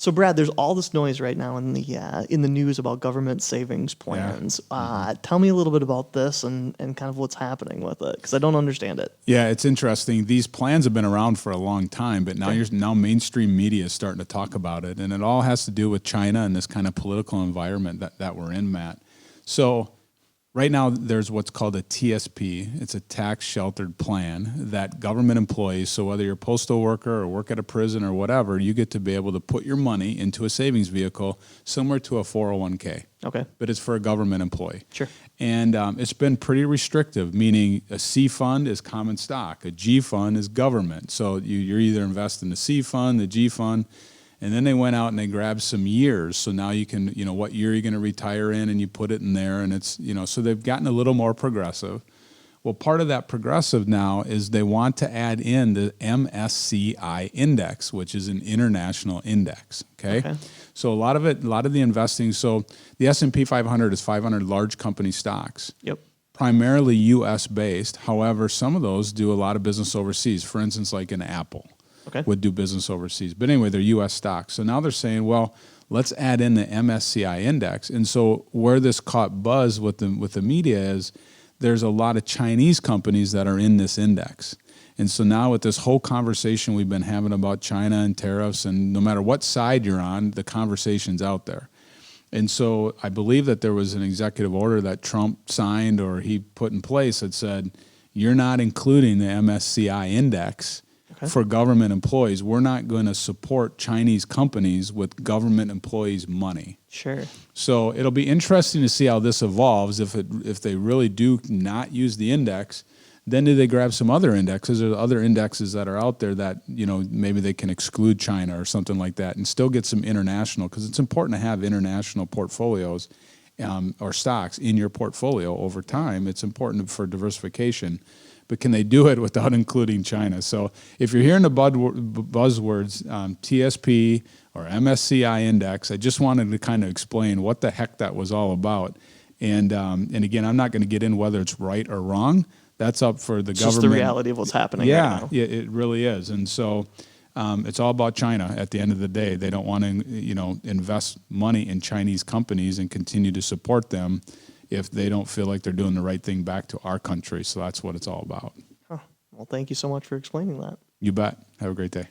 So, Brad, there's all this noise right now in the news about government savings plans. Tell me a little bit about this and kind of what's happening with it, because I don't understand it. Yeah, it's interesting. These plans have been around for a long time, but now mainstream media is starting to talk about it, and it all has to do with China and this kind of political environment that we're in, Matt. So right now, there's what's called a TSP. It's a tax sheltered plan that government employees, so whether you're a postal worker or work at a prison or whatever, you get to be able to put your money into a savings vehicle similar to a 401k. Okay. But it's for a government employee. Sure. And it's been pretty restrictive, meaning a C fund is common stock, a G fund is government. So you're either investing in the C fund, the G fund. And then they went out and they grabbed some years. So now you can, what year you're going to retire in, and you put it in there. And it's, so they've gotten a little more progressive. Well, part of that progressive now is they want to add in the MSCI index, which is an international index. Okay. So a lot of the investing, so the S&P 500 is 500 large company stocks. Yep. Primarily U.S. based. However, some of those do a lot of business overseas. For instance, like an Apple. Okay. Would do business overseas. But anyway, they're U.S. stocks. So now they're saying, well, let's add in the MSCI index. And so where this caught buzz with the media is there's a lot of Chinese companies that are in this index. And so now with this whole conversation we've been having about China and tariffs, and no matter what side you're on, the conversation's out there. And so I believe that there was an executive order that Trump signed or he put in place that said, you're not including the MSCI index for government employees. We're not going to support Chinese companies with government employees' money. Sure. So it'll be interesting to see how this evolves. If they really do not use the index, then do they grab some other indexes or other indexes that are out there that, maybe they can exclude China or something like that and still get some international, because it's important to have international portfolios or stocks in your portfolio over time. It's important for diversification. But can they do it without including China? So if you're hearing the buzzwords TSP or MSCI index, I just wanted to kind of explain what the heck that was all about. And again, I'm not going to get in whether it's right or wrong. That's up for the government. Just the reality of what's happening right now. Yeah, it really is. And so it's all about China at the end of the day. They don't want to invest money in Chinese companies and continue to support them if they don't feel like they're doing the right thing back to our country. So that's what it's all about. Well, thank you so much for explaining that. You bet. Have a great day.